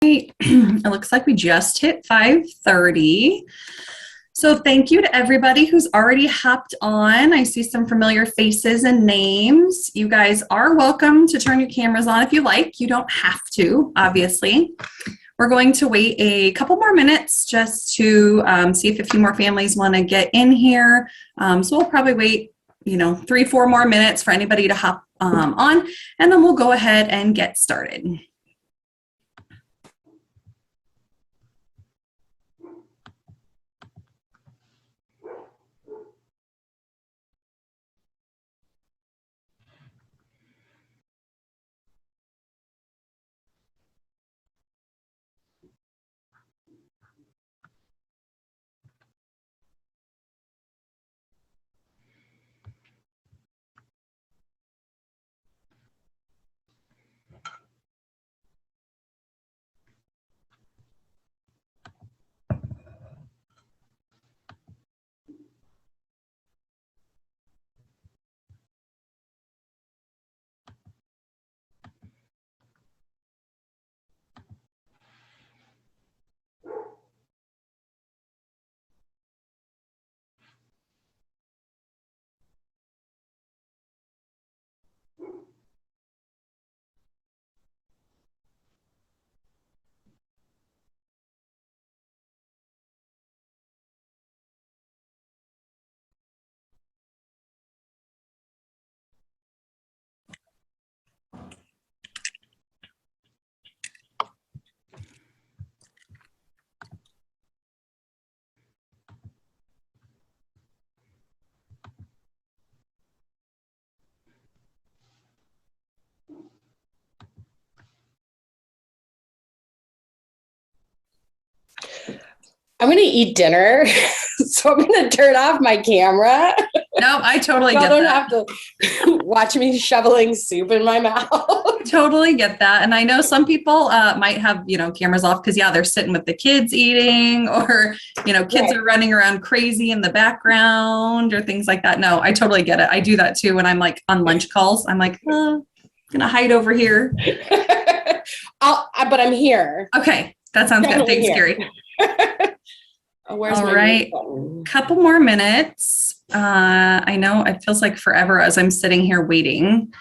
It looks like we just hit 5:30. So thank you to everybody who's already hopped on. I see some familiar faces and names. You guys are welcome to turn your cameras on if you like. You don't have to, obviously. We're going to wait a couple more minutes just to see if a few more families want to get in here. So we'll probably wait, 3-4 more minutes for anybody to hop on, and then we'll go ahead and get started. I'm going to eat dinner, so I'm going to turn off my camera. No, I totally get that. You don't have to watch me shoveling soup in my mouth. Totally get that. And I know some people might have, cameras off because, they're sitting with the kids eating, or, kids are running around crazy in the background or things like that. No, I totally get it. I do that too when I'm like on lunch calls. I'm like, I'm going to hide over here. But I'm here. Okay. That sounds good. Thanks, Gary. All right. Couple more minutes. I know it feels like forever as I'm sitting here waiting.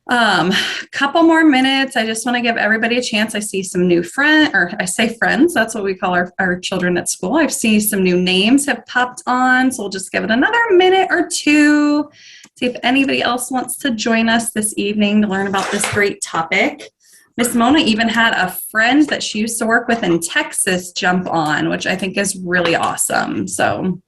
Couple more minutes. I just want to give everybody a chance. I see some new friends, or I say friends. That's what we call our children at school. I've seen some new names have popped on. So we'll just give it another minute or two. See if anybody else wants to join us this evening to learn about this great topic. Miss Mona even had a friend that she used to work with in Texas jump on, which I think is really awesome. So.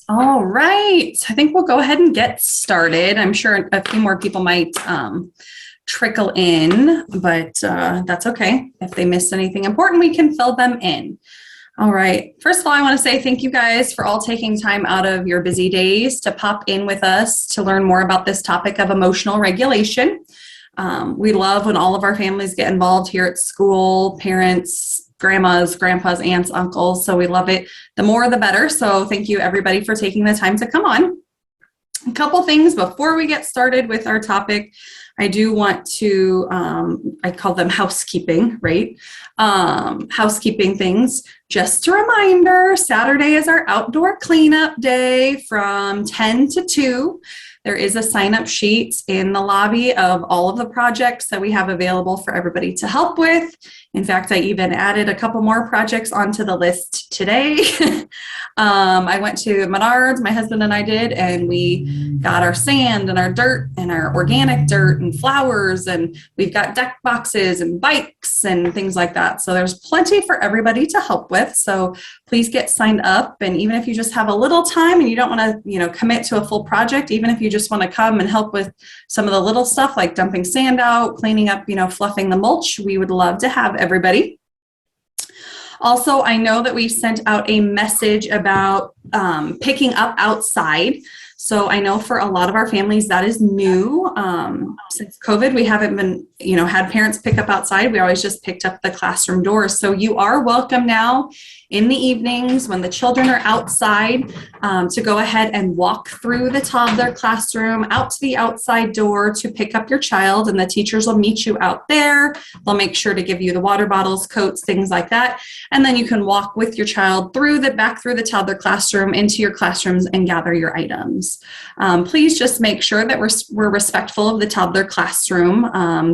All right, I think we'll go ahead and get started. I'm sure a few more people might trickle in, but that's okay. If they missed anything important, we can fill them in. All right, first of all, I want to say thank you guys for all taking time out of your busy days to pop in with us to learn more about this topic of emotional regulation. We love when all of our families get involved here at school, parents, grandmas, grandpas, aunts, uncles. So we love it. The more, the better. So thank you everybody for taking the time to come on. A couple things before we get started with our topic. I do want to, I call them housekeeping, right? Housekeeping things. Just a reminder, Saturday is our outdoor cleanup day from 10 to 2. There is a sign-up sheet in the lobby of all of the projects that we have available for everybody to help with. In fact, I even added a couple more projects onto the list today. I went to Menards, my husband and I did, and we got our sand and our dirt and our organic dirt and flowers, and we've got deck boxes and bikes and things like that. So there's plenty for everybody to help with. So please get signed up. And even if you just have a little time and you don't want to, commit to a full project, even if you just want to come and help with some of the little stuff like dumping sand out, cleaning up, fluffing the mulch, we would love to have everybody. Also, I know that we sent out a message about picking up outside. So I know for a lot of our families that is new. Since COVID, we haven't been, had parents pick up outside. We always just picked up the classroom doors. So you are welcome now in the evenings when the children are outside to go ahead and walk through the toddler classroom out to the outside door to pick up your child, and the teachers will meet you out there. They'll make sure to give you the water bottles, coats, things like that. And then you can walk with your child back through the toddler classroom into your classrooms and gather your items. Please just make sure that we're respectful of the toddler classroom,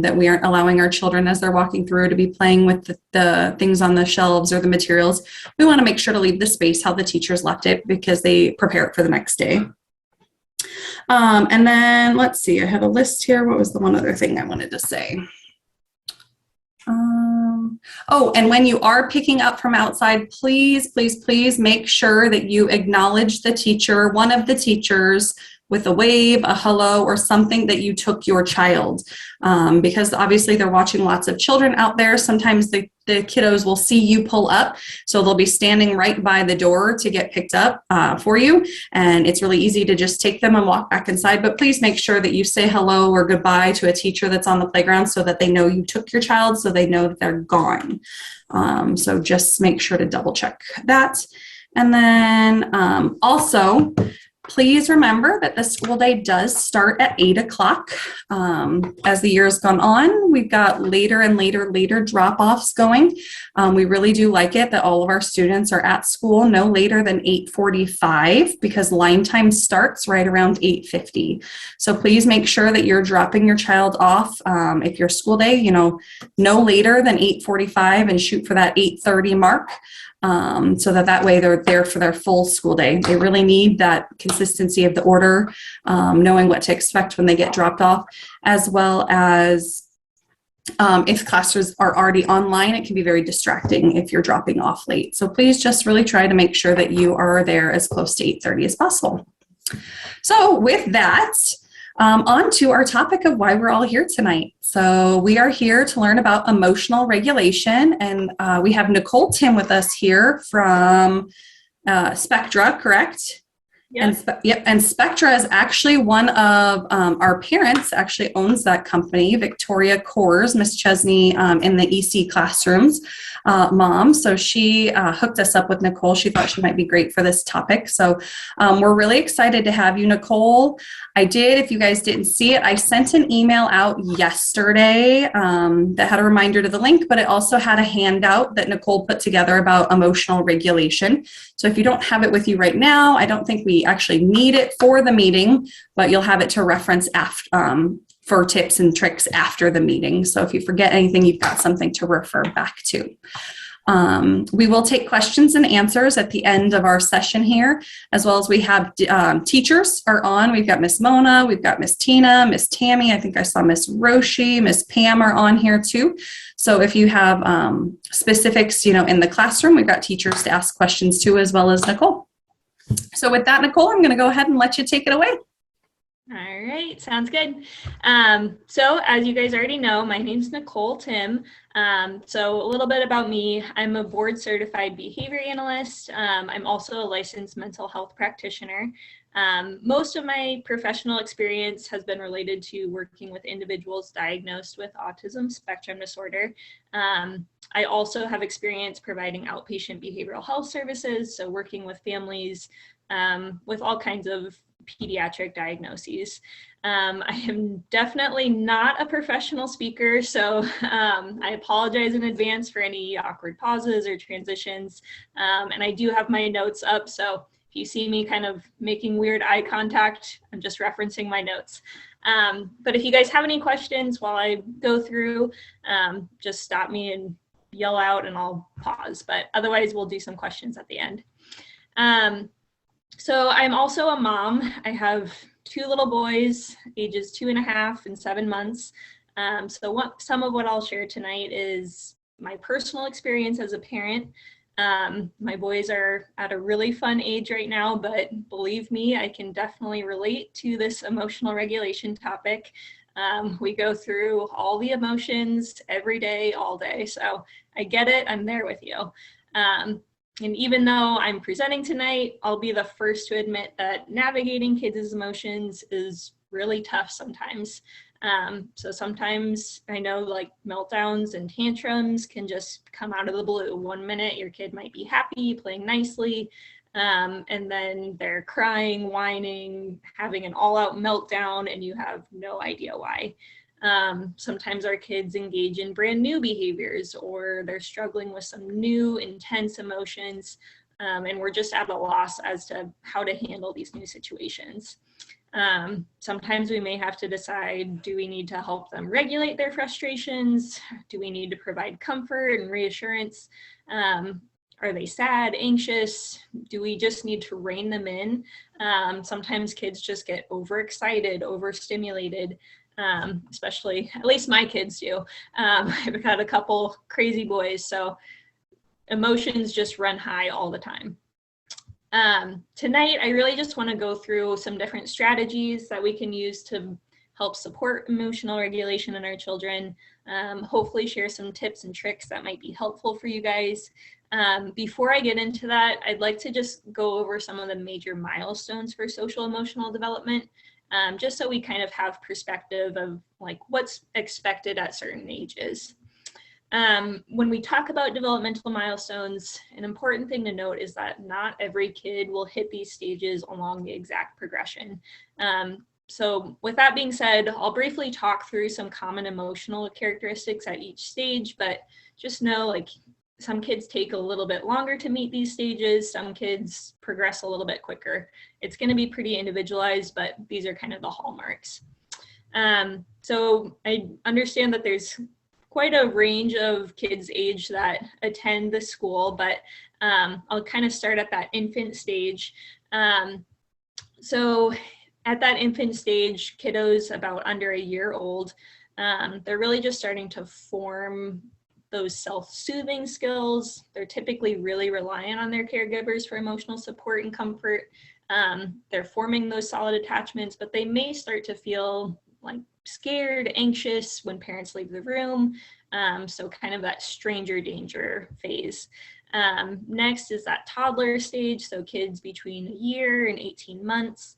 that we aren't allowing our children as they're walking through to be playing with the things on the shelves or the materials. We want to make sure to leave the space how the teachers left it because they prepare it for the next day. And then let's see, I have a list here. What was the one other thing I wanted to say? And when you are picking up from outside, please, please, please make sure that you acknowledge the teacher, one of the teachers, with a wave, a hello, or something that you took your child. Because obviously they're watching lots of children out there. Sometimes the kiddos will see you pull up. So they'll be standing right by the door to get picked up for you. And it's really easy to just take them and walk back inside. But please make sure that you say hello or goodbye to a teacher that's on the playground so that they know you took your child, so they know that they're gone. So just make sure to double check that. And then also, please remember that the school day does start at 8 o'clock. As the year has gone on, we've got later and later drop-offs going. We really do like it that all of our students are at school no later than 8:45 because line time starts right around 8:50. So please make sure that you're dropping your child off if your school day, no later than 8:45 and shoot for that 8:30 mark. So that way they're there for their full school day. They really need that consistency of the order, knowing what to expect when they get dropped off, as well as if classes are already online, it can be very distracting if you're dropping off late. So please just really try to make sure that you are there as close to 8:30 as possible. So with that, on to our topic of why we're all here tonight. So we are here to learn about emotional regulation, and we have Nicole Timms with us here from Spectra, correct? Yes. And Spectra is actually one of our parents actually owns that company, Victoria Coors, Miss Chesney in the EC classrooms mom. So she hooked us up with Nicole. She thought she might be great for this topic. So we're really excited to have you, Nicole. If you guys didn't see it, I sent an email out yesterday that had a reminder to the link, but it also had a handout that Nicole put together about emotional regulation. So if you don't have it with you right now, I don't think we actually need it for the meeting, but you'll have it to reference after, for tips and tricks after the meeting. So if you forget anything, you've got something to refer back to. We will take questions and answers at the end of our session here, as well as we have teachers are on. We've got Miss Mona, we've got Miss Tina, Miss Tammy. I think I saw Miss Roshi, Miss Pam are on here too. So if you have specifics, in the classroom, we've got teachers to ask questions to, as well as Nicole. So with that, Nicole, I'm going to go ahead and let you take it away. All right, sounds good. So as you guys already know, my name's Nicole Timms. So a little bit about me. I'm a board certified behavior analyst. I'm also a licensed mental health practitioner. Most of my professional experience has been related to working with individuals diagnosed with autism spectrum disorder. I also have experience providing outpatient behavioral health services, so working with families with all kinds of pediatric diagnoses. I am definitely not a professional speaker, so I apologize in advance for any awkward pauses or transitions. And I do have my notes up, so if you see me kind of making weird eye contact, I'm just referencing my notes. But if you guys have any questions while I go through, just stop me and yell out and I'll pause. But otherwise, we'll do some questions at the end. So I'm also a mom. I have 2 little boys, ages 2.5 and 7 months. So some of what I'll share tonight is my personal experience as a parent. My boys are at a really fun age right now, but believe me, I can definitely relate to this emotional regulation topic. We go through all the emotions every day, all day. So I get it, I'm there with you. And even though I'm presenting tonight, I'll be the first to admit that navigating kids' emotions is really tough sometimes. So sometimes I know like meltdowns and tantrums can just come out of the blue. One minute your kid might be happy, playing nicely, and then they're crying, whining, having an all-out meltdown, and you have no idea why. Sometimes our kids engage in brand new behaviors, or they're struggling with some new intense emotions, and we're just at a loss as to how to handle these new situations. Sometimes we may have to decide, do we need to help them regulate their frustrations? Do we need to provide comfort and reassurance? Are they sad, anxious? Do we just need to rein them in? Sometimes kids just get overexcited, overstimulated. Especially, at least my kids do. I've got a couple crazy boys, so emotions just run high all the time. Tonight, I really just want to go through some different strategies that we can use to help support emotional regulation in our children. Hopefully share some tips and tricks that might be helpful for you guys. Before I get into that, I'd like to just go over some of the major milestones for social emotional development. Just so we kind of have perspective of like what's expected at certain ages. When we talk about developmental milestones, an important thing to note is that not every kid will hit these stages along the exact progression. So with that being said, I'll briefly talk through some common emotional characteristics at each stage, but just know like some kids take a little bit longer to meet these stages. Some kids progress a little bit quicker. It's going to be pretty individualized, but these are kind of the hallmarks. So I understand that there's quite a range of kids age that attend the school, but I'll kind of start at that infant stage. So at that infant stage, kiddos about under a year old, they're really just starting to form those self-soothing skills. They're typically really reliant on their caregivers for emotional support and comfort. They're forming those solid attachments, but they may start to feel like scared, anxious when parents leave the room. So kind of that stranger danger phase. Next is that toddler stage. So kids between a year and 18 months.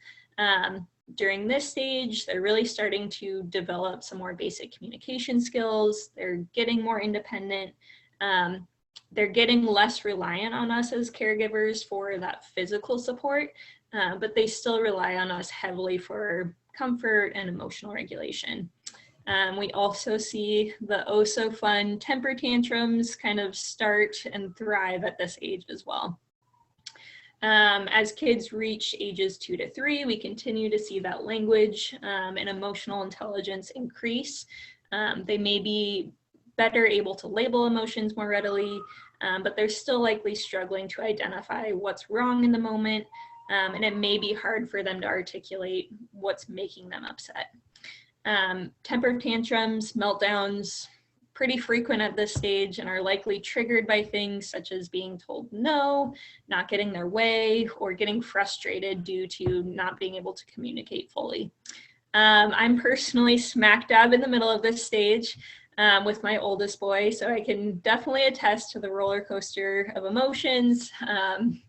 During this stage, they're really starting to develop some more basic communication skills. They're getting more independent. They're getting less reliant on us as caregivers for that physical support, but they still rely on us heavily for comfort and emotional regulation. We also see the oh so fun temper tantrums kind of start and thrive at this age as well. As kids reach ages 2 to 3, we continue to see that language and emotional intelligence increase. They may be better able to label emotions more readily, but they're still likely struggling to identify what's wrong in the moment, and it may be hard for them to articulate what's making them upset. Temper tantrums, meltdowns, pretty frequent at this stage and are likely triggered by things such as being told no, not getting their way, or getting frustrated due to not being able to communicate fully. I'm personally smack dab in the middle of this stage with my oldest boy, so I can definitely attest to the roller coaster of emotions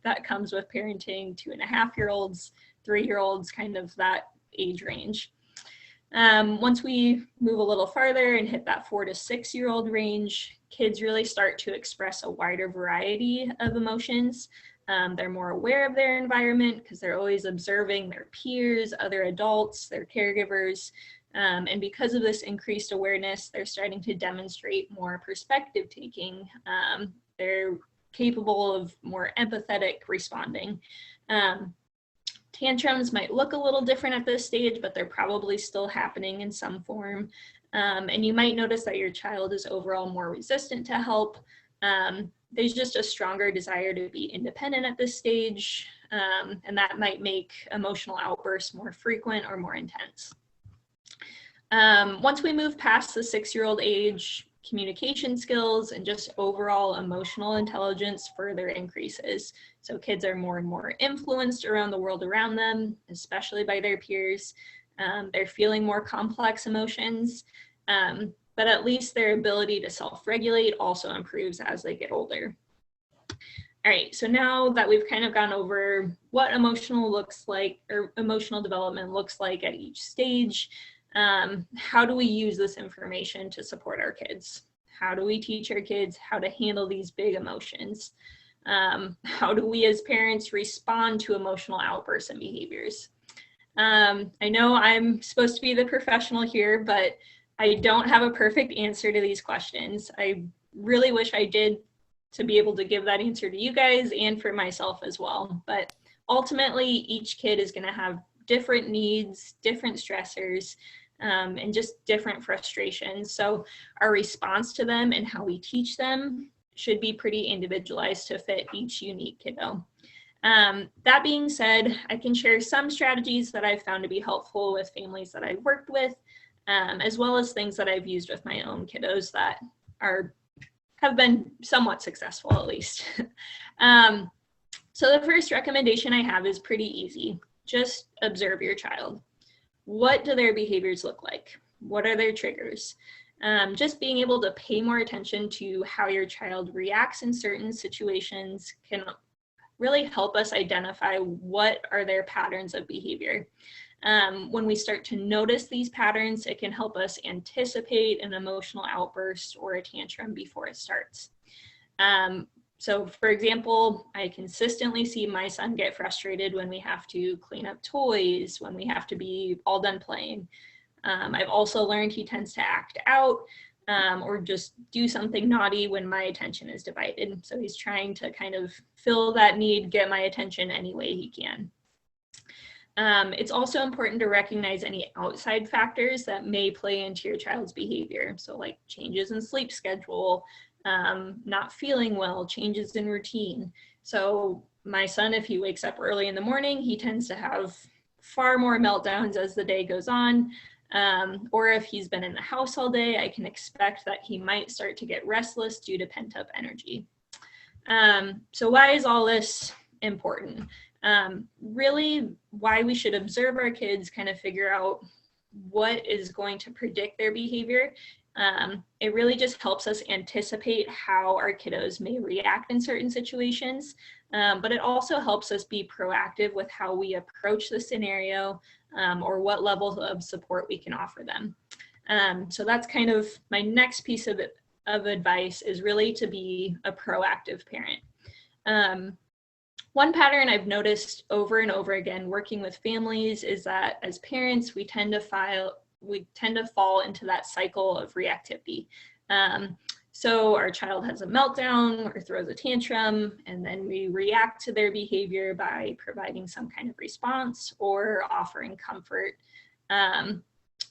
that comes with parenting 2.5-year-olds, 3-year-olds, kind of that age range. Once we move a little farther and hit that 4 to 6-year-old range, kids really start to express a wider variety of emotions. They're more aware of their environment because they're always observing their peers, other adults, their caregivers. And because of this increased awareness, they're starting to demonstrate more perspective taking. They're capable of more empathetic responding. Tantrums might look a little different at this stage, but they're probably still happening in some form. And you might notice that your child is overall more resistant to help. There's just a stronger desire to be independent at this stage, and that might make emotional outbursts more frequent or more intense. Once we move past the 6-year-old age, communication skills and just overall emotional intelligence further increases. So kids are more and more influenced around the world around them, especially by their peers. They're feeling more complex emotions, but at least their ability to self-regulate also improves as they get older. All right, so now that we've kind of gone over what emotional development looks like at each stage, how do we use this information to support our kids? How do we teach our kids how to handle these big emotions? How do we as parents respond to emotional outbursts and behaviors? I know I'm supposed to be the professional here, but I don't have a perfect answer to these questions. I really wish I did, to be able to give that answer to you guys and for myself as well. But ultimately, each kid is going to have different needs, different stressors, and just different frustrations. So our response to them and how we teach them should be pretty individualized to fit each unique kiddo. That being said, I can share some strategies that I've found to be helpful with families that I've worked with, as well as things that I've used with my own kiddos that have been somewhat successful, at least. So the first recommendation I have is pretty easy. Just observe your child. What do their behaviors look like? What are their triggers? Just being able to pay more attention to how your child reacts in certain situations can really help us identify what are their patterns of behavior. When we start to notice these patterns, it can help us anticipate an emotional outburst or a tantrum before it starts. So for example, I consistently see my son get frustrated when we have to clean up toys, when we have to be all done playing. I've also learned he tends to act out or just do something naughty when my attention is divided. So he's trying to kind of fill that need, get my attention any way he can. It's also important to recognize any outside factors that may play into your child's behavior. So like changes in sleep schedule, not feeling well, changes in routine. So my son, if he wakes up early in the morning, he tends to have far more meltdowns as the day goes on. Or if he's been in the house all day, I can expect that he might start to get restless due to pent-up energy. So why is all this important? Really why we should observe our kids, kind of figure out what is going to predict their behavior. It really just helps us anticipate how our kiddos may react in certain situations, but it also helps us be proactive with how we approach the scenario or what level of support we can offer them. So that's kind of my next piece of advice, is really to be a proactive parent. One pattern I've noticed over and over again working with families is that as parents, we tend to fall into that cycle of reactivity. So our child has a meltdown or throws a tantrum, and then we react to their behavior by providing some kind of response or offering comfort,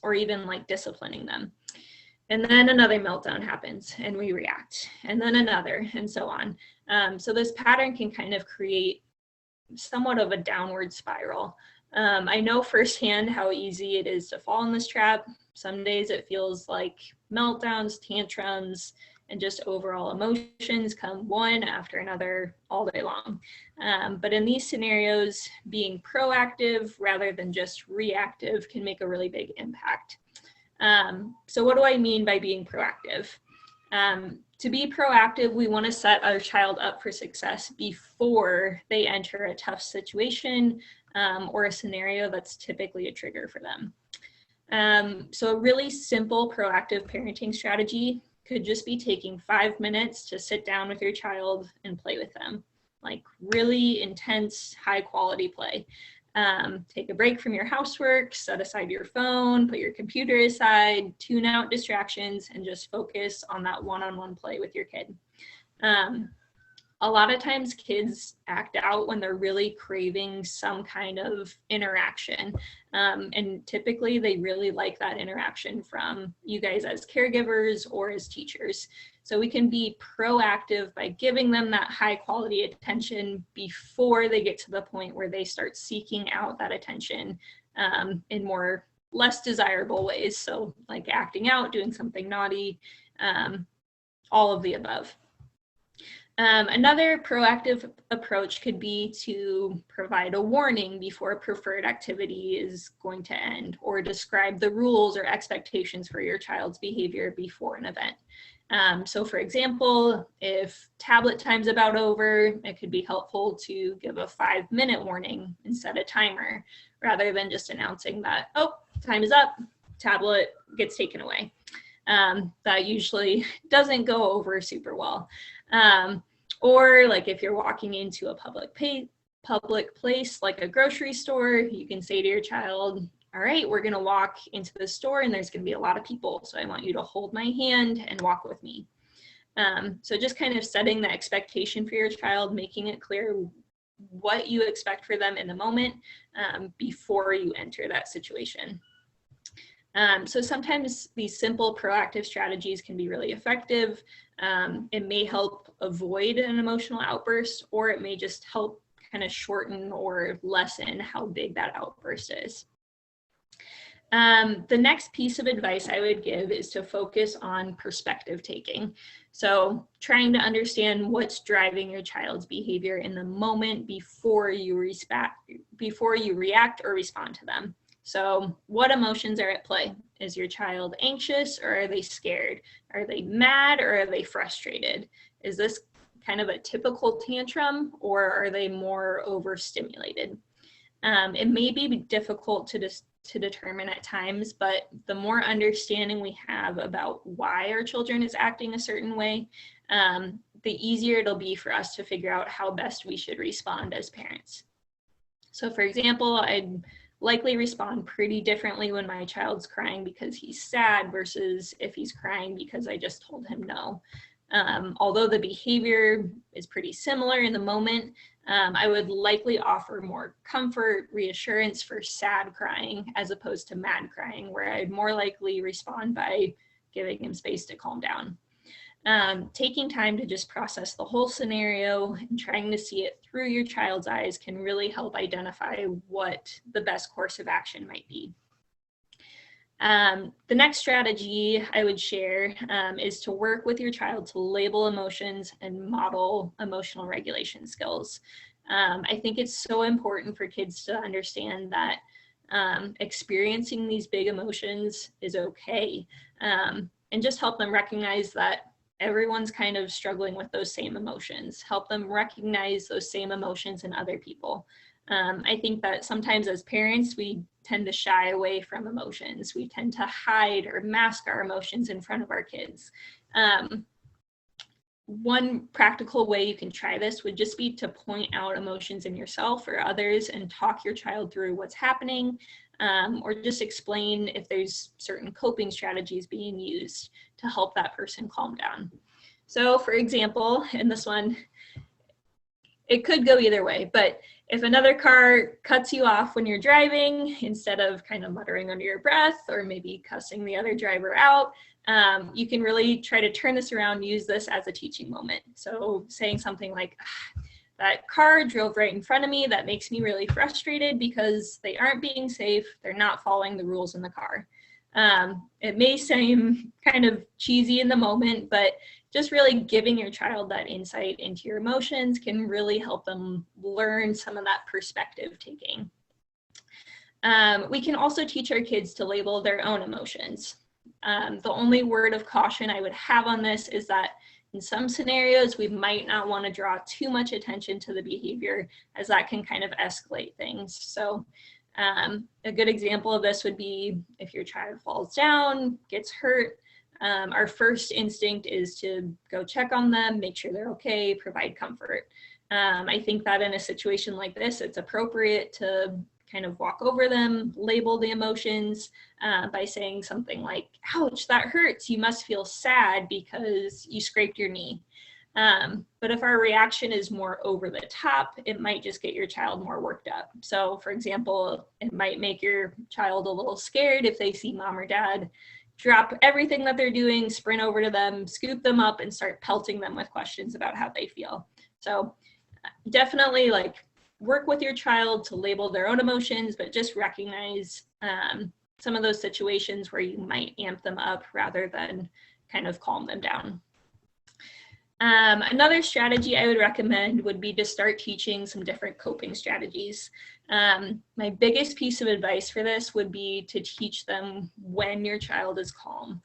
or even like disciplining them. And then another meltdown happens and we react, and then another, and so on. So this pattern can kind of create somewhat of a downward spiral. I know firsthand how easy it is to fall in this trap. Some days it feels like meltdowns, tantrums, and just overall emotions come one after another all day long. But in these scenarios, being proactive rather than just reactive can make a really big impact. So what do I mean by being proactive? To be proactive, we want to set our child up for success before they enter a tough situation or a scenario that's typically a trigger for them. So a really simple proactive parenting strategy could just be taking 5 minutes to sit down with your child and play with them. like really intense, high quality play. Take a break from your housework, set aside your phone, put your computer aside, tune out distractions, and just focus on that one-on-one play with your kid. A lot of times kids act out when they're really craving some kind of interaction. And typically they really like that interaction from you guys as caregivers or as teachers. So we can be proactive by giving them that high quality attention before they get to the point where they start seeking out that attention in more less desirable ways. So like acting out, doing something naughty, all of the above. Another proactive approach could be to provide a warning before a preferred activity is going to end, or describe the rules or expectations for your child's behavior before an event. So for example, if tablet time's about over, it could be helpful to give a 5-minute warning and set a timer, rather than just announcing that, oh, time is up, tablet gets taken away. That usually doesn't go over super well. Or like if you're walking into a public place like a grocery store, you can say to your child, all right, we're going to walk into the store and there's going to be a lot of people, so I want you to hold my hand and walk with me. So just kind of setting the expectation for your child, making it clear what you expect for them in the moment before you enter that situation. So sometimes these simple proactive strategies can be really effective. It may help avoid an emotional outburst, or it may just help kind of shorten or lessen how big that outburst is. The next piece of advice I would give is to focus on perspective taking. So trying to understand what's driving your child's behavior in the moment before you react or respond to them. So what emotions are at play? Is your child anxious, or are they scared? Are they mad, or are they frustrated? Is this kind of a typical tantrum, or are they more overstimulated? It may be difficult to determine at times, but the more understanding we have about why our children is acting a certain way, the easier it'll be for us to figure out how best we should respond as parents. So for example, I'd likely respond pretty differently when my child's crying because he's sad versus if he's crying because I just told him no. Although the behavior is pretty similar in the moment, I would likely offer more comfort, reassurance for sad crying as opposed to mad crying, where I'd more likely respond by giving him space to calm down. Taking time to just process the whole scenario and trying to see it through your child's eyes can really help identify what the best course of action might be. The next strategy I would share is to work with your child to label emotions and model emotional regulation skills. I think it's so important for kids to understand that experiencing these big emotions is okay, and just help them recognize that everyone's kind of struggling with those same emotions. Help them recognize those same emotions in other people. I think that sometimes as parents, we tend to shy away from emotions. We tend to hide or mask our emotions in front of our kids. One practical way you can try this would just be to point out emotions in yourself or others and talk your child through what's happening, or just explain if there's certain coping strategies being used to help that person calm down. So for example, in this one, it could go either way, but if another car cuts you off when you're driving, instead of kind of muttering under your breath or maybe cussing the other driver out, you can really try to turn this around, use this as a teaching moment. So saying something like, that car drove right in front of me, that makes me really frustrated because they aren't being safe, they're not following the rules in the car. It may seem kind of cheesy in the moment, but just really giving your child that insight into your emotions can really help them learn some of that perspective taking. We can also teach our kids to label their own emotions. The only word of caution I would have on this is that in some scenarios, we might not want to draw too much attention to the behavior, as that can kind of escalate things. So a good example of this would be if your child falls down, gets hurt, our first instinct is to go check on them, make sure they're okay, provide comfort. I think that in a situation like this, it's appropriate to kind of walk over them, label the emotions by saying something like, ouch, that hurts. You must feel sad because you scraped your knee. But if our reaction is more over the top, it might just get your child more worked up. So for example, it might make your child a little scared if they see mom or dad drop everything that they're doing, sprint over to them, scoop them up, and start pelting them with questions about how they feel. So definitely like work with your child to label their own emotions, but just recognize some of those situations where you might amp them up rather than kind of calm them down. Another strategy I would recommend would be to start teaching some different coping strategies. My biggest piece of advice for this would be to teach them when your child is calm.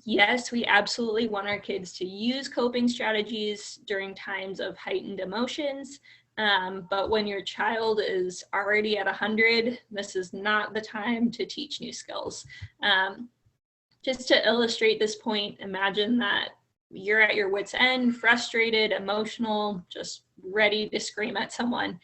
Yes, we absolutely want our kids to use coping strategies during times of heightened emotions, but when your child is already at 100, this is not the time to teach new skills. Just to illustrate this point, imagine that you're at your wit's end, frustrated, emotional, just ready to scream at someone.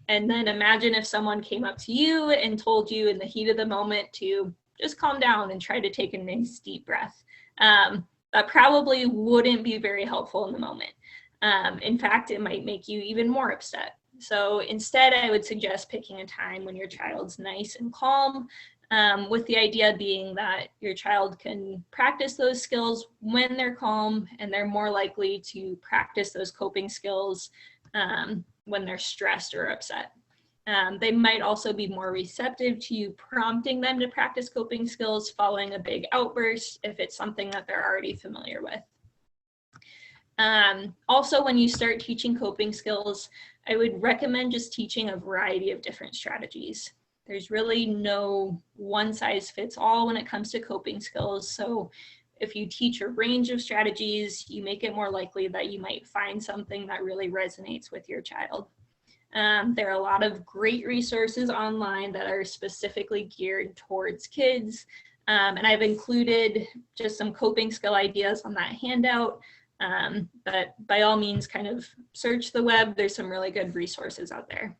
And then imagine if someone came up to you and told you in the heat of the moment to just calm down and try to take a nice deep breath. That probably wouldn't be very helpful in the moment. In fact, it might make you even more upset. So instead, I would suggest picking a time when your child's nice and calm, with the idea being that your child can practice those skills when they're calm, and they're more likely to practice those coping skills when they're stressed or upset. They might also be more receptive to you prompting them to practice coping skills following a big outburst if it's something that they're already familiar with. Also, when you start teaching coping skills, I would recommend just teaching a variety of different strategies. There's really no one size fits all when it comes to coping skills. So if you teach a range of strategies, you make it more likely that you might find something that really resonates with your child. There are a lot of great resources online that are specifically geared towards kids. And I've included just some coping skill ideas on that handout. But by all means, kind of search the web. There's some really good resources out there.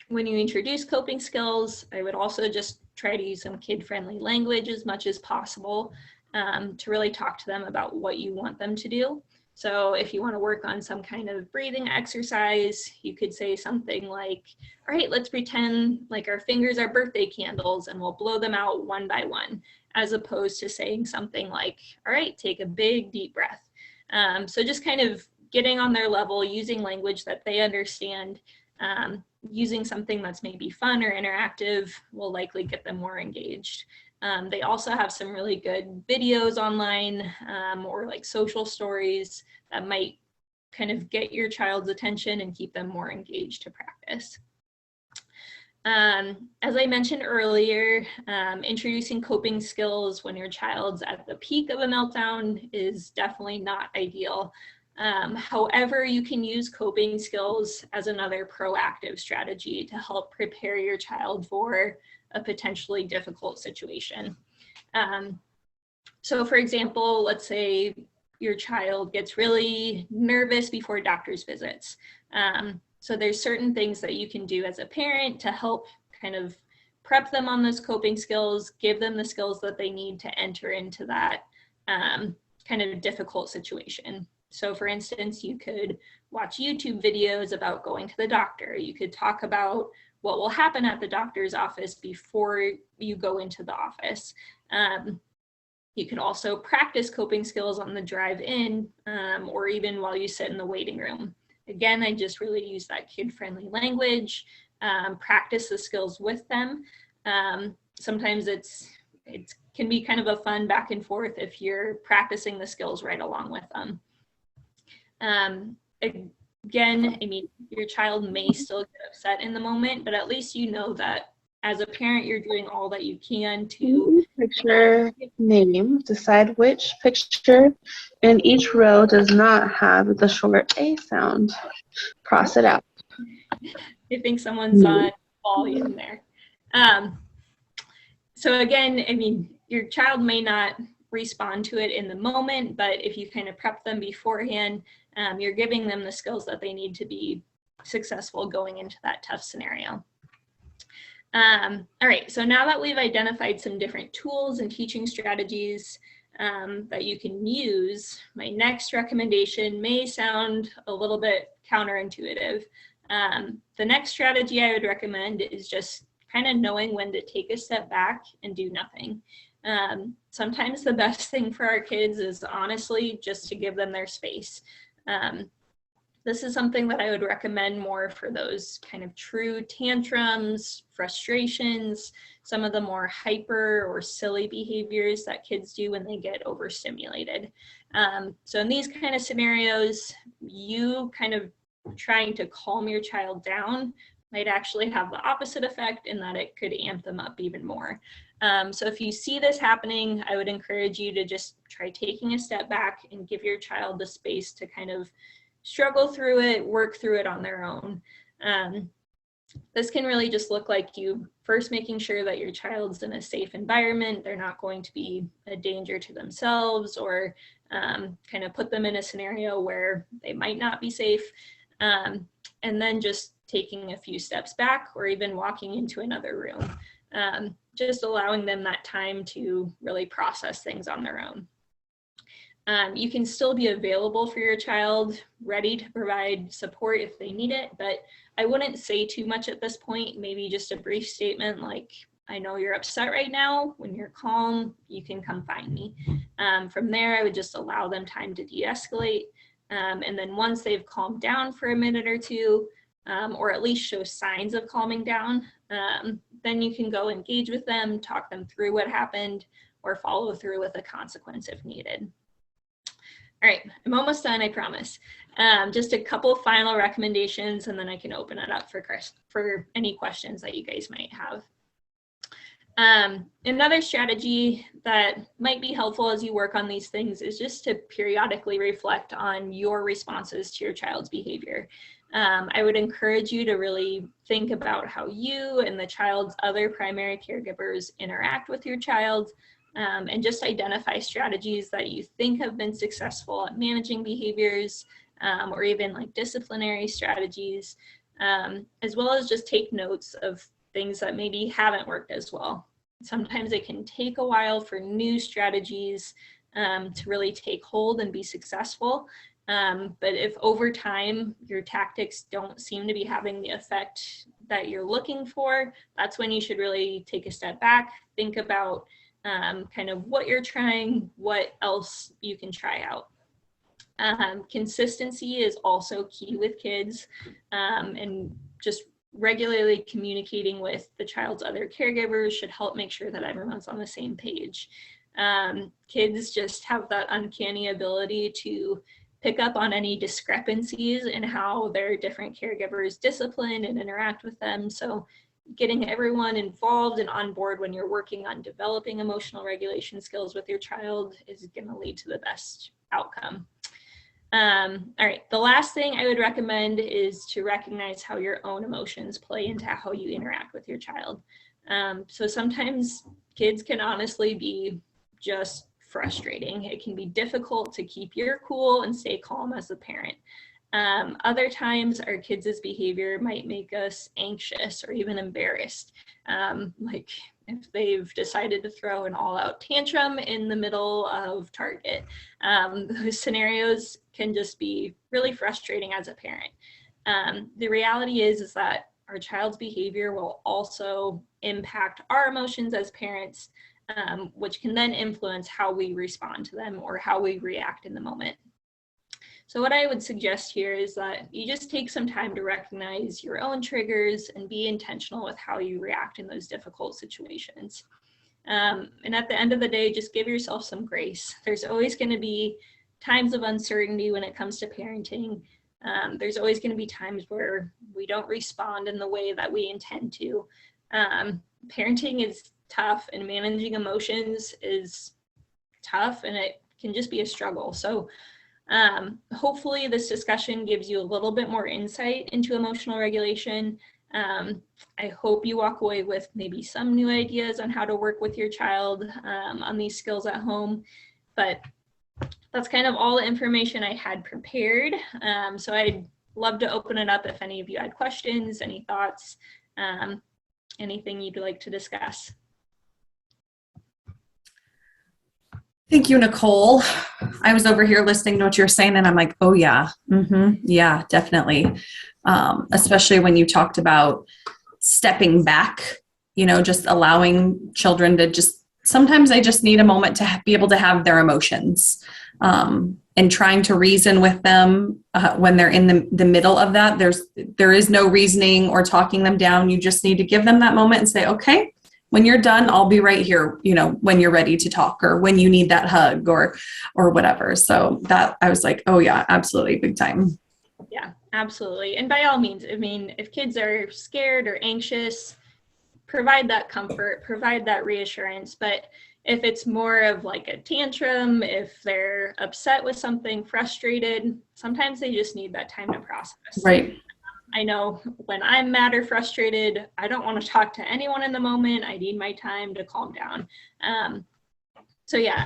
When you introduce coping skills, I would also just try to use some kid-friendly language as much as possible to really talk to them about what you want them to do. So if you want to work on some kind of breathing exercise, you could say something like, all right, let's pretend like our fingers are birthday candles and we'll blow them out one by one, as opposed to saying something like, all right, take a big deep breath. So just kind of getting on their level, using language that they understand, using something that's maybe fun or interactive will likely get them more engaged. They also have some really good videos online or like social stories that might kind of get your child's attention and keep them more engaged to practice. As I mentioned earlier, introducing coping skills when your child's at the peak of a meltdown is definitely not ideal. However, you can use coping skills as another proactive strategy to help prepare your child for a potentially difficult situation. So for example, let's say your child gets really nervous before doctor's visits. So there's certain things that you can do as a parent to help kind of prep them on those coping skills, give them the skills that they need to enter into that kind of difficult situation. So for instance, you could watch YouTube videos about going to the doctor. You could talk about what will happen at the doctor's office before you go into the office. You could also practice coping skills on the drive in or even while you sit in the waiting room. Again, I just really use that kid-friendly language, practice the skills with them. Sometimes it can be kind of a fun back and forth if you're practicing the skills right along with them. Again, I mean, your child may still get upset in the moment, but at least you know that as a parent, you're doing all that you can to picture name. Decide which picture in each row does not have the short A sound. Cross it out. I think someone's on volume there. So again, I mean, your child may not respond to it in the moment, but if you kind of prep them beforehand, you're giving them the skills that they need to be successful going into that tough scenario. All right, so now that we've identified some different tools and teaching strategies that you can use, my next recommendation may sound a little bit counterintuitive. The next strategy I would recommend is just kind of knowing when to take a step back and do nothing. Sometimes the best thing for our kids is honestly just to give them their space. This is something that I would recommend more for those kind of true tantrums, frustrations, some of the more hyper or silly behaviors that kids do when they get overstimulated. So in these kind of scenarios, you kind of trying to calm your child down might actually have the opposite effect in that it could amp them up even more. So if you see this happening, I would encourage you to just try taking a step back and give your child the space to kind of struggle through it, work through it on their own. This can really just look like you first making sure that your child's in a safe environment. They're not going to be a danger to themselves or kind of put them in a scenario where they might not be safe. And then just taking a few steps back or even walking into another room. Just allowing them that time to really process things on their own. You can still be available for your child, ready to provide support if they need it, but I wouldn't say too much at this point, maybe just a brief statement like, I know you're upset right now. When you're calm, you can come find me. From there, I would just allow them time to de-escalate. And then once they've calmed down for a minute or two, or at least show signs of calming down, then you can go engage with them, talk them through what happened, or follow through with a consequence if needed. All right, I'm almost done, I promise. Just a couple final recommendations, and then I can open it up for any questions that you guys might have. Another strategy that might be helpful as you work on these things is just to periodically reflect on your responses to your child's behavior. I would encourage you to really think about how you and the child's other primary caregivers interact with your child, and just identify strategies that you think have been successful at managing behaviors, or even like disciplinary strategies, as well as just take notes of things that maybe haven't worked as well. Sometimes it can take a while for new strategies to really take hold and be successful. But if over time your tactics don't seem to be having the effect that you're looking for, that's when you should really take a step back, think about kind of what you're trying, what else you can try out. Consistency is also key with kids, and just regularly communicating with the child's other caregivers should help make sure that everyone's on the same page. Kids just have that uncanny ability to pick up on any discrepancies in how their different caregivers discipline and interact with them. So getting everyone involved and on board when you're working on developing emotional regulation skills with your child is going to lead to the best outcome. All right, the last thing I would recommend is to recognize how your own emotions play into how you interact with your child. So sometimes kids can honestly be just frustrating. It can be difficult to keep your cool and stay calm as a parent. Other times our kids' behavior might make us anxious or even embarrassed. Like if they've decided to throw an all-out tantrum in the middle of Target. Those scenarios can just be really frustrating as a parent. The reality is that our child's behavior will also impact our emotions as parents, which can then influence how we respond to them or how we react in the moment. So what I would suggest here is that you just take some time to recognize your own triggers and be intentional with how you react in those difficult situations. And at the end of the day, just give yourself some grace. There's always going to be times of uncertainty when it comes to parenting. There's always going to be times where we don't respond in the way that we intend to. Parenting is tough and managing emotions is tough, and it can just be a struggle. So hopefully this discussion gives you a little bit more insight into emotional regulation. I hope you walk away with maybe some new ideas on how to work with your child on these skills at home. But that's kind of all the information I had prepared. So I'd love to open it up if any of you had questions, any thoughts, anything you'd like to discuss. Thank you, Nicole. I was over here listening to what you're saying, and I'm like, oh yeah, yeah, definitely. Especially when you talked about stepping back, just allowing children to sometimes they just need a moment to be able to have their emotions, and trying to reason with them when they're in the middle of that. There is no reasoning or talking them down. You just need to give them that moment and say, okay, when you're done, I'll be right here, when you're ready to talk or when you need that hug or whatever. So that I was like, oh yeah, absolutely, big time. Yeah, absolutely. And by all means, I mean, if kids are scared or anxious, provide that comfort, provide that reassurance. But if it's more of like a tantrum, if they're upset with something, frustrated, sometimes they just need that time to process. Right. I know when I'm mad or frustrated, I don't want to talk to anyone in the moment. I need my time to calm down. So yeah,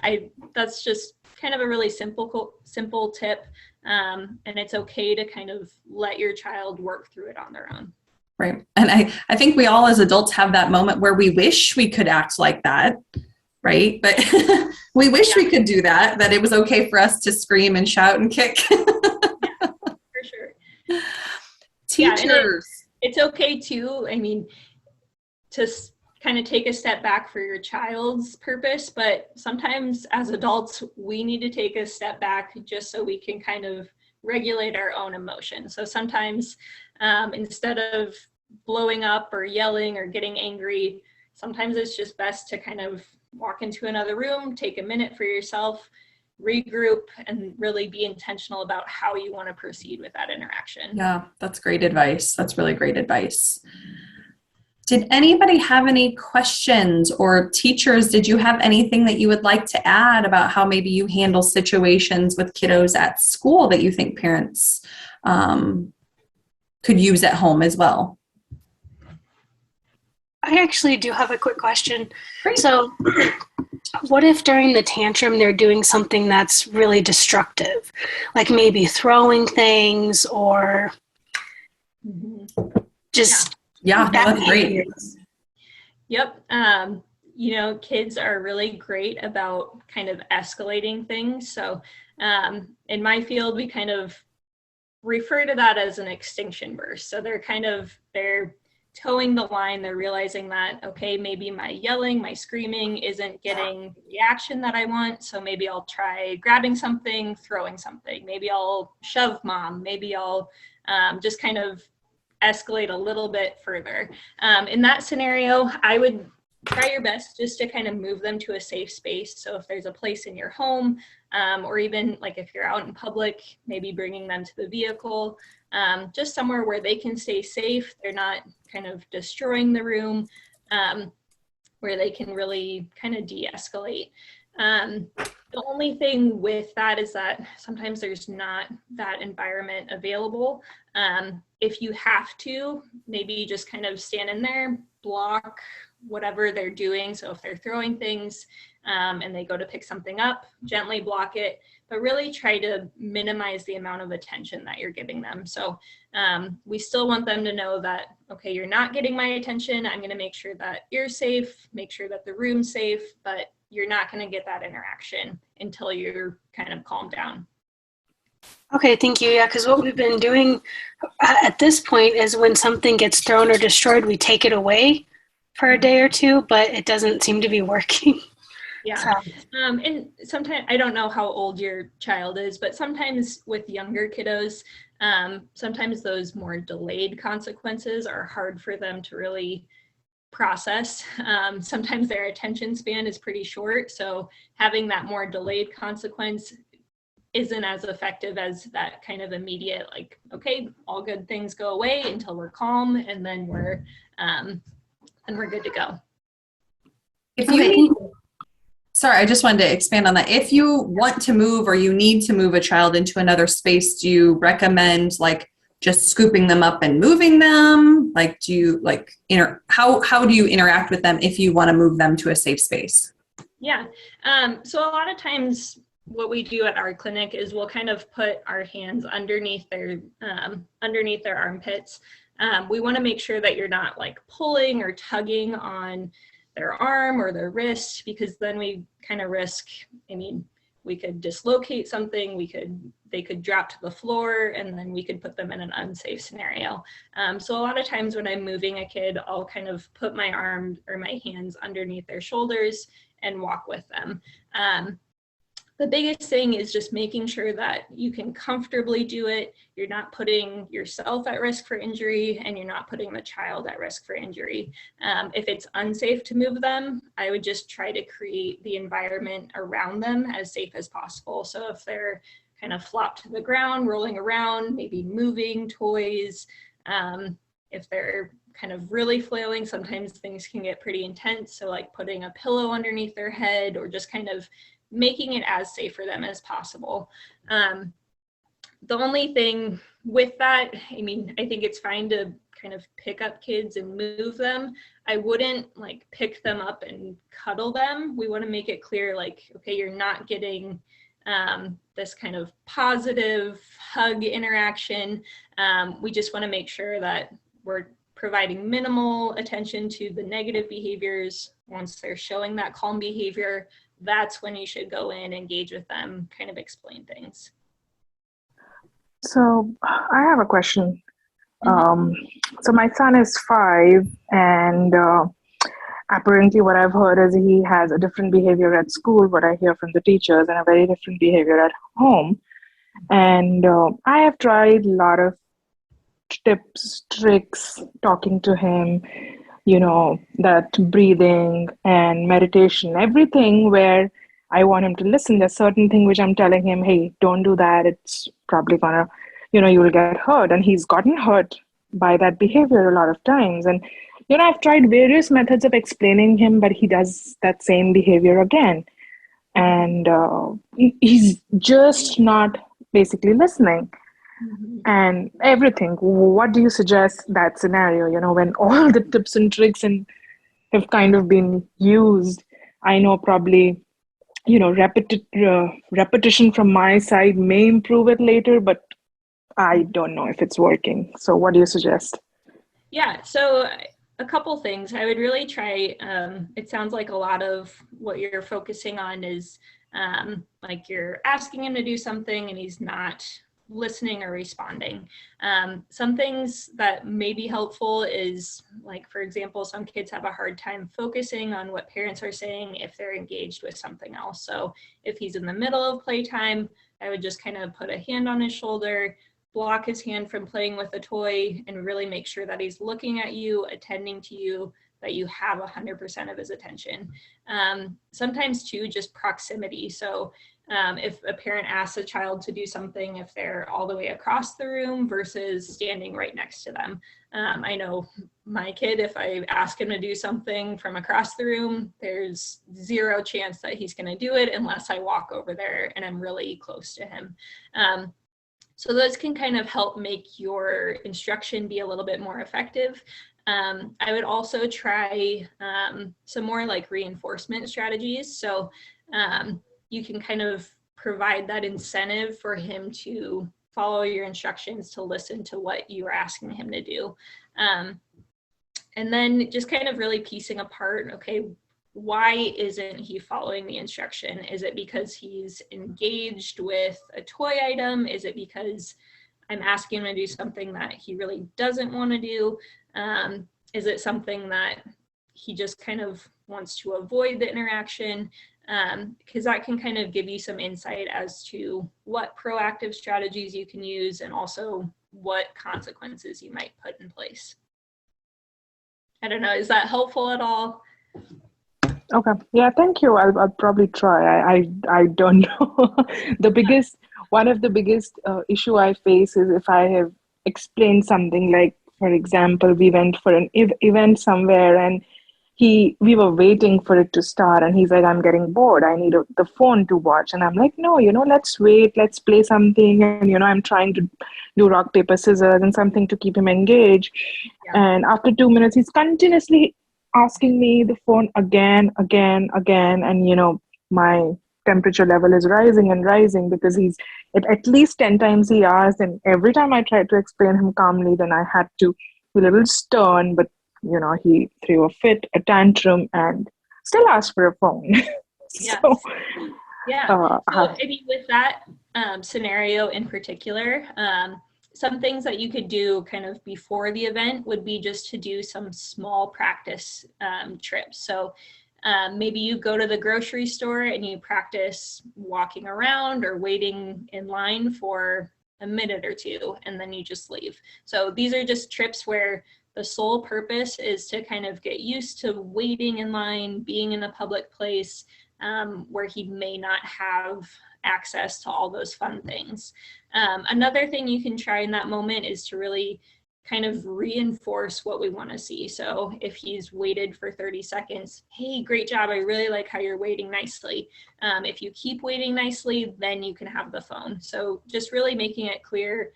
that's just kind of a really simple tip. And it's okay to kind of let your child work through it on their own. Right. And I think we all as adults have that moment where we wish we could act like that. Right. But we wish we could do that it was okay for us to scream and shout and kick. Yeah, for sure. Teachers. It's okay too. I mean, to kind of take a step back for your child's purpose, but sometimes as adults, we need to take a step back just so we can kind of regulate our own emotions. So sometimes instead of blowing up or yelling or getting angry, sometimes it's just best to kind of walk into another room, take a minute for yourself, regroup, and really be intentional about how you want to proceed with that interaction. Yeah, that's great advice. That's really great advice. Did anybody have any questions, or teachers, did you have anything that you would like to add about how maybe you handle situations with kiddos at school that you think parents could use at home as well? I actually do have a quick question. Great. So what if during the tantrum they're doing something that's really destructive, like maybe throwing things or just Yeah, that's great. Yep. Kids are really great about kind of escalating things. So in my field, we kind of refer to that as an extinction burst. So they're towing the line. They're realizing that, okay, maybe my yelling, my screaming isn't getting the action that I want. So maybe I'll try grabbing something, throwing something. Maybe I'll shove mom. Maybe I'll just kind of escalate a little bit further. In that scenario, I would try your best just to kind of move them to a safe space. So if there's a place in your home, or even like if you're out in public, maybe bringing them to the vehicle, just somewhere where they can stay safe. They're not kind of destroying the room, where they can really kind of de-escalate. The only thing with that is that sometimes there's not that environment available. If you have to, maybe just kind of stand in there, block whatever they're doing. So if they're throwing things and they go to pick something up, gently block it, but really try to minimize the amount of attention that you're giving them. So we still want them to know that, okay, you're not getting my attention. I'm going to make sure that you're safe, make sure that the room's safe, but you're not going to get that interaction until you're kind of calmed down. Okay, thank you. Yeah, because what we've been doing at this point is when something gets thrown or destroyed, we take it away for a day or two, but it doesn't seem to be working. Yeah. And sometimes, I don't know how old your child is, but sometimes with younger kiddos, sometimes those more delayed consequences are hard for them to really process. Sometimes their attention span is pretty short. So having that more delayed consequence isn't as effective as that kind of immediate, like, okay, all good things go away until we're calm, and then we're good to go. Sorry, I just wanted to expand on that. If you want to move or you need to move a child into another space, do you recommend like just scooping them up and moving them? Like, do you how do you interact with them if you want to move them to a safe space? Yeah. So a lot of times what we do at our clinic is we'll kind of put our hands underneath their armpits. We want to make sure that you're not like pulling or tugging on their arm or their wrist, because then we kind of risk, we could dislocate something, they could drop to the floor, and then we could put them in an unsafe scenario. So a lot of times when I'm moving a kid, I'll kind of put my arm or my hands underneath their shoulders and walk with them. The biggest thing is just making sure that you can comfortably do it. You're not putting yourself at risk for injury, and you're not putting the child at risk for injury. If it's unsafe to move them, I would just try to create the environment around them as safe as possible. So if they're kind of flopped to the ground, rolling around, maybe moving toys, if they're kind of really flailing, sometimes things can get pretty intense. So like putting a pillow underneath their head, or just kind of making it as safe for them as possible. The only thing with that, I think it's fine to kind of pick up kids and move them. I wouldn't like pick them up and cuddle them. We want to make it clear, like, okay, you're not getting this kind of positive hug interaction. We just want to make sure that we're providing minimal attention to the negative behaviors. Once they're showing that calm behavior, that's when you should go in, engage with them, kind of explain things. So I have a question. So my son is 5, and apparently what I've heard is he has a different behavior at school, what I hear from the teachers, and a very different behavior at home. And I have tried a lot of tips, tricks, talking to him, that breathing and meditation, everything where I want him to listen. There's certain thing which I'm telling him, hey, don't do that. It's probably gonna, you will get hurt. And he's gotten hurt by that behavior a lot of times. And, I've tried various methods of explaining him, but he does that same behavior again. And he's just not basically listening. And everything. What do you suggest that scenario, when all the tips and tricks have kind of been used? I know probably, repetition from my side may improve it later, but I don't know if it's working. So what do you suggest? Yeah, so a couple things. I would really try, it sounds like a lot of what you're focusing on is like you're asking him to do something and he's not listening or responding. Some things that may be helpful is, like, for example, some kids have a hard time focusing on what parents are saying if they're engaged with something else. So if he's in the middle of playtime, I would just kind of put a hand on his shoulder, block his hand from playing with a toy, and really make sure that he's looking at you, attending to you, that you have 100% of his attention. Sometimes too, just proximity. So if a parent asks a child to do something, if they're all the way across the room versus standing right next to them. I know my kid, if I ask him to do something from across the room, there's zero chance that he's going to do it unless I walk over there and I'm really close to him. So those can kind of help make your instruction be a little bit more effective. I would also try some more like reinforcement strategies. So you can kind of provide that incentive for him to follow your instructions, to listen to what you are asking him to do. And then just kind of really piecing apart, okay, why isn't he following the instruction? Is it because he's engaged with a toy item? Is it because I'm asking him to do something that he really doesn't want to do? Is it something that he just kind of wants to avoid the interaction? Because that can kind of give you some insight as to what proactive strategies you can use and also what consequences you might put in place. I don't know, is that helpful at all? Okay. Yeah, thank you. I'll probably try. I don't know. One of the biggest issue I face is if I have explained something, like, for example, we went for an event somewhere and we were waiting for it to start, and he's like, I'm getting bored. I need the phone to watch. And I'm like, no, let's wait. Let's play something. And, I'm trying to do rock, paper, scissors and something to keep him engaged. Yeah. And after 2 minutes, he's continuously asking me the phone again. And, my temperature level is rising and rising because he's at least 10 times he asked. And every time I tried to explain him calmly, then I had to be a little stern, but he threw a fit, a tantrum, and still asked for a phone. Yes. So, yeah. So I mean, with that scenario in particular, some things that you could do kind of before the event would be just to do some small practice trips. So maybe you go to the grocery store and you practice walking around or waiting in line for a minute or two, and then you just leave. So these are just trips where the sole purpose is to kind of get used to waiting in line, being in a public place where he may not have access to all those fun things. Another thing you can try in that moment is to really kind of reinforce what we want to see. So if he's waited for 30 seconds, hey, great job. I really like how you're waiting nicely. If you keep waiting nicely, then you can have the phone. So just really making it clear,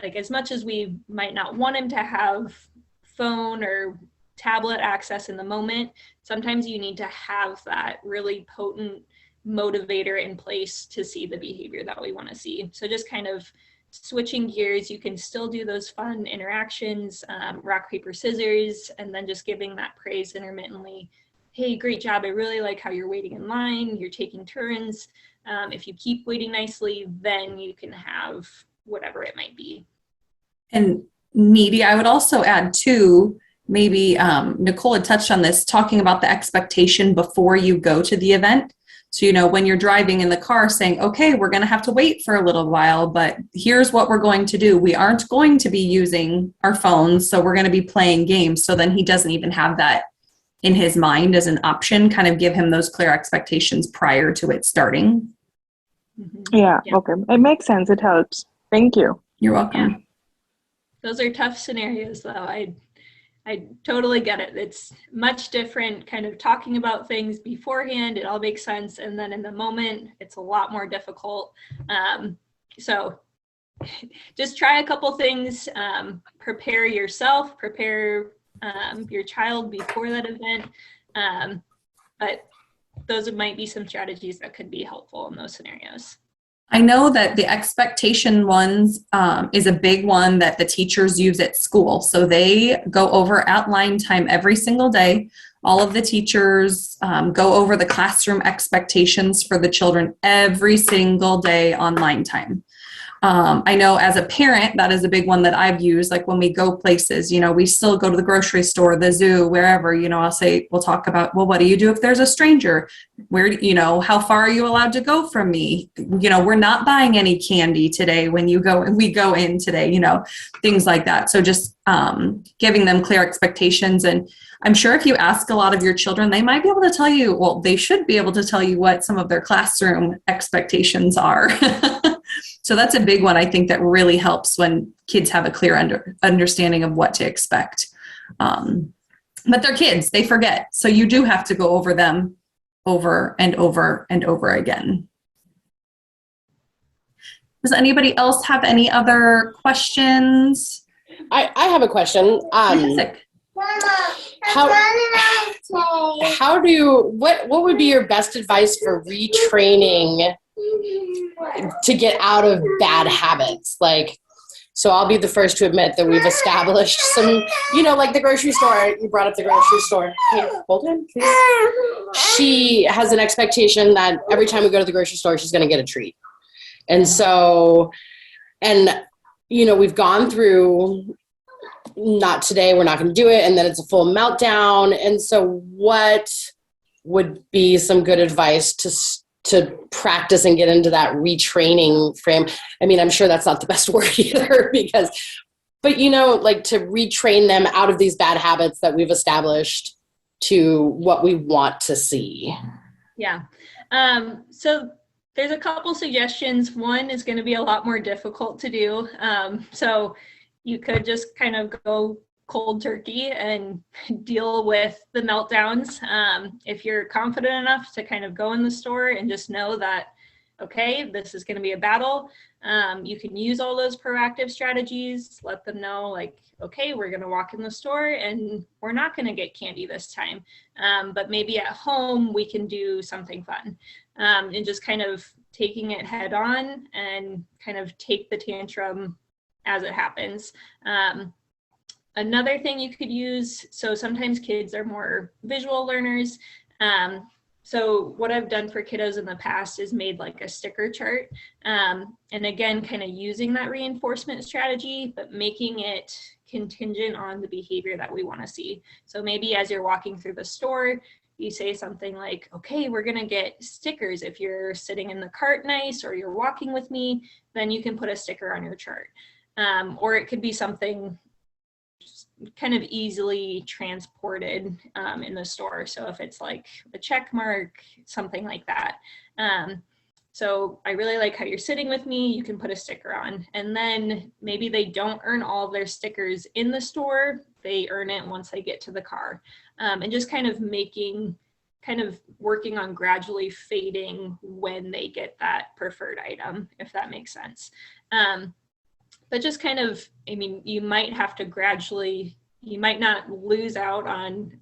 like as much as we might not want him to have phone or tablet access in the moment, sometimes you need to have that really potent motivator in place to see the behavior that we want to see. So just kind of switching gears, you can still do those fun interactions, rock, paper, scissors, and then just giving that praise intermittently. Hey, great job. I really like how you're waiting in line. You're taking turns. If you keep waiting nicely, then you can have whatever it might be. And Needy, I would also add too, maybe Nicole had touched on this, talking about the expectation before you go to the event. So, when you're driving in the car saying, okay, we're going to have to wait for a little while, but here's what we're going to do. We aren't going to be using our phones, so we're going to be playing games. So then he doesn't even have that in his mind as an option, kind of give him those clear expectations prior to it starting. Yeah, okay. It makes sense. It helps. Thank you. You're welcome. Yeah. Those are tough scenarios, though. I totally get it. It's much different kind of talking about things beforehand. It all makes sense. And then in the moment, it's a lot more difficult. So just try a couple things. Prepare yourself, prepare your child before that event. But those might be some strategies that could be helpful in those scenarios. I know that the expectation ones is a big one that the teachers use at school. So they go over at line time every single day. All of the teachers go over the classroom expectations for the children every single day on line time. I know as a parent, that is a big one that I've used. Like when we go places, we still go to the grocery store, the zoo, wherever, we'll talk about, well, what do you do if there's a stranger? Where, how far are you allowed to go from me? We're not buying any candy today when we go in today, things like that. So just giving them clear expectations. And I'm sure if you ask a lot of your children, they might be able to tell you, well, they should be able to tell you what some of their classroom expectations are. So that's a big one, I think, that really helps when kids have a clear understanding of what to expect. But they're kids, they forget. So you do have to go over them over and over and over again. Does anybody else have any other questions? I have a question. What would be your best advice for retraining to get out of bad habits? So I'll be the first to admit that we've established some, like the grocery store. You brought up the grocery store. Hey, hold on, please. She has an expectation that every time we go to the grocery store, she's going to get a treat. And so, we've gone through, not today, we're not going to do it. And then it's a full meltdown. And so what would be some good advice to practice and get into that retraining frame? I mean, I'm sure that's not the best word either, but to retrain them out of these bad habits that we've established to what we want to see. Yeah. So there's a couple suggestions. One is going to be a lot more difficult to do. So you could just kind of go cold turkey and deal with the meltdowns. If you're confident enough to kind of go in the store and just know that, okay, this is going to be a battle, you can use all those proactive strategies, let them know like, okay, we're going to walk in the store and we're not going to get candy this time. But maybe at home we can do something fun, and just kind of taking it head on and kind of take the tantrum as it happens. Another thing you could use, so sometimes kids are more visual learners. So what I've done for kiddos in the past is made like a sticker chart. And again, kind of using that reinforcement strategy, but making it contingent on the behavior that we want to see. So maybe as you're walking through the store, you say something like, okay, we're going to get stickers. If you're sitting in the cart nice, or you're walking with me, then you can put a sticker on your chart. Or it could be something kind of easily transported in the store. So if it's like a check mark, something like that. So I really like how you're sitting with me, you can put a sticker on. And then maybe they don't earn all of their stickers in the store, they earn it once they get to the car. And just kind of working on gradually fading when they get that preferred item, if that makes sense. But just kind of, I mean, you might have to gradually, you might not lose out on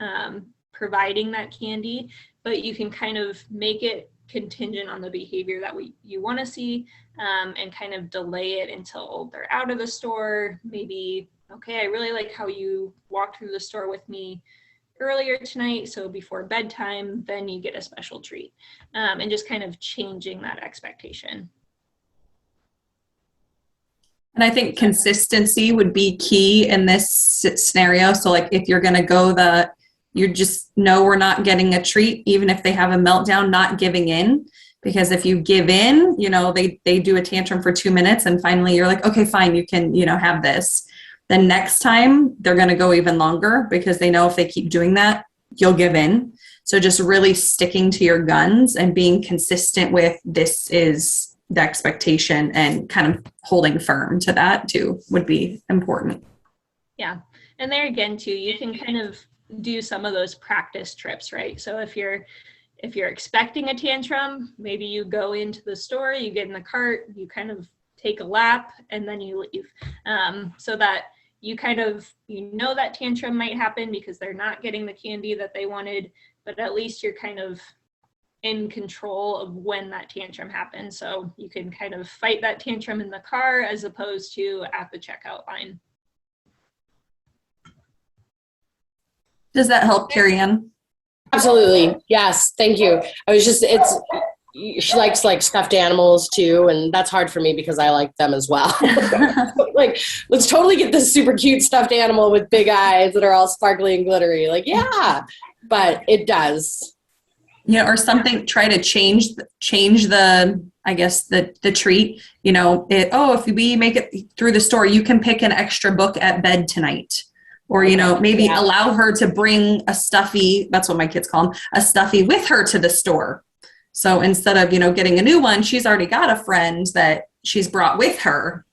providing that candy, but you can kind of make it contingent on the behavior that you want to see, and kind of delay it until they're out of the store. Maybe, okay, I really like how you walked through the store with me earlier tonight, so before bedtime, then you get a special treat, and just kind of changing that expectation. And I think consistency would be key in this scenario. So like if you're going to go you just know we're not getting a treat, even if they have a meltdown, not giving in. Because if you give in, they do a tantrum for 2 minutes and finally you're like, okay, fine, you can, have this. Then next time they're going to go even longer because they know if they keep doing that, you'll give in. So just really sticking to your guns and being consistent with this is the expectation, and kind of holding firm to that too would be important. Yeah. And there again too, you can kind of do some of those practice trips, right? So if you're expecting a tantrum, maybe you go into the store, you get in the cart, you kind of take a lap, and then you leave. So that you kind of, that tantrum might happen because they're not getting the candy that they wanted, but at least you're kind of in control of when that tantrum happens. So you can kind of fight that tantrum in the car as opposed to at the checkout line. Does that help, Carrie Ann? Absolutely. Yes. Thank you. She likes like stuffed animals too. And that's hard for me because I like them as well. Like, let's totally get this super cute stuffed animal with big eyes that are all sparkly and glittery. Like, yeah, but it does. Or something, try to change the, I guess, the treat, if we make it through the store, you can pick an extra book at bed tonight. Or, maybe allow her to bring a stuffy, that's what my kids call them, a stuffy with her to the store. So instead of, getting a new one, she's already got a friend that she's brought with her.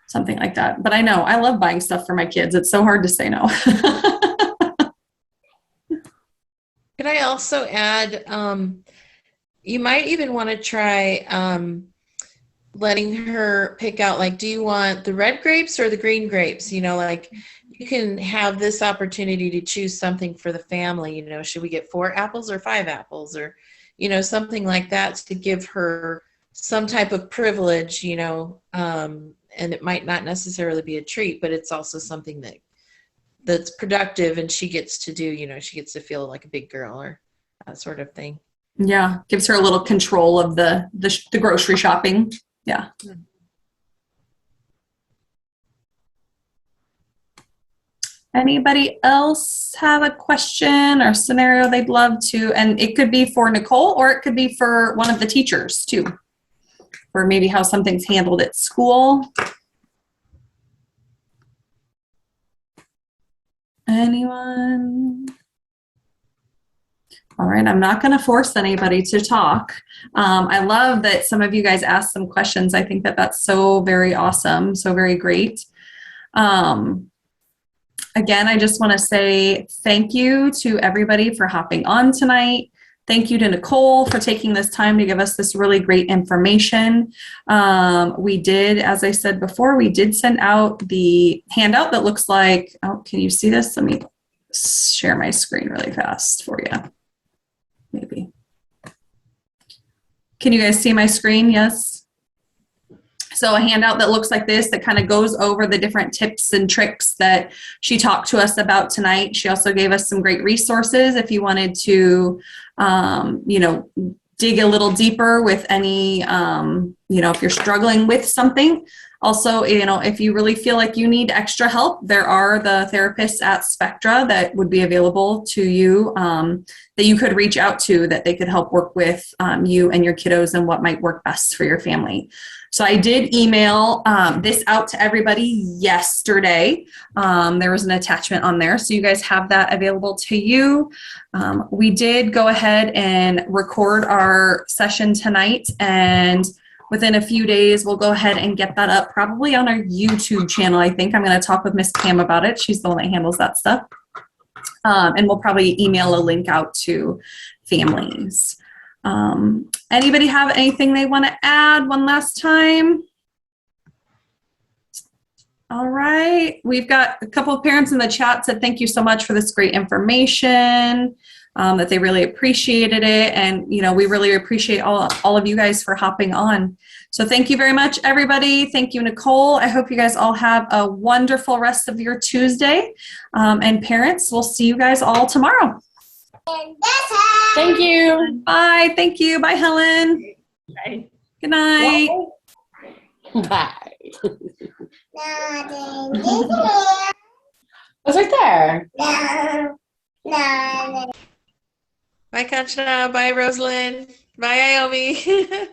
Something like that. But I know, I love buying stuff for my kids. It's so hard to say no. Could I also add, you might even want to try letting her pick out, like, do you want the red grapes or the green grapes? Like you can have this opportunity to choose something for the family. Should we get 4 apples or 5 apples, or, something like that, to give her some type of privilege, and it might not necessarily be a treat, but it's also something that's productive, and she gets to do, she gets to feel like a big girl or that sort of thing. Yeah. Gives her a little control of the grocery shopping. Yeah. Anybody else have a question or scenario they'd love to, and it could be for Nicole or it could be for one of the teachers too, or maybe how something's handled at school. Anyone? All right, I'm not going to force anybody to talk. I love that some of you guys asked some questions. I think that that's so very awesome, so very great. Again, I just want to say thank you to everybody for hopping on tonight. Thank you to Nicole for taking this time to give us this really great information. We did, as I said before, we did send out the handout that looks like, oh, can you see this? Let me share my screen really fast for you. Maybe. Can you guys see my screen? Yes. So a handout that looks like this that kind of goes over the different tips and tricks that she talked to us about tonight. She also gave us some great resources if you wanted to, dig a little deeper with any, if you're struggling with something. Also, if you really feel like you need extra help, there are the therapists at Spectra that would be available to you that you could reach out to, that they could help work with you and your kiddos and what might work best for your family. So I did email this out to everybody yesterday. There was an attachment on there, so you guys have that available to you. We did go ahead and record our session tonight, and within a few days, we'll go ahead and get that up probably on our YouTube channel. I think I'm going to talk with Miss Pam about it. She's the one that handles that stuff. And we'll probably email a link out to families. Anybody have anything they want to add one last time? All right. We've got a couple of parents in the chat said thank you so much for this great information, that they really appreciated it. And, we really appreciate all of you guys for hopping on. So thank you very much, everybody. Thank you, Nicole. I hope you guys all have a wonderful rest of your Tuesday. And parents, we'll see you guys all tomorrow. Thank you. Bye. Thank you. Bye, Helen. Bye. Good night. Bye. What's right there? Bye, Kanchana. Bye, Rosalind. Bye, Iomi.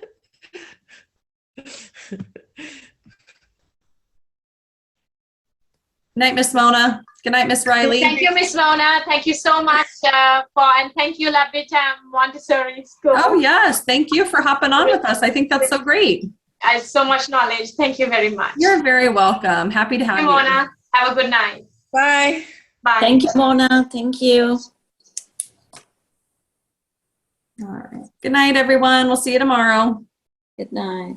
Night, Miss Mona. Good night, Miss Riley. Thank you, Miss Mona. Thank you so much and thank you, Labita Montessori School. Oh, yes. Thank you for hopping on with us. I think that's so great. I have so much knowledge. Thank you very much. You're very welcome. Happy to have Thank you. you, Mona. Have a good night. Bye. Bye. Thank you, Mona. Thank you. All right. Good night, everyone. We'll see you tomorrow. Good night.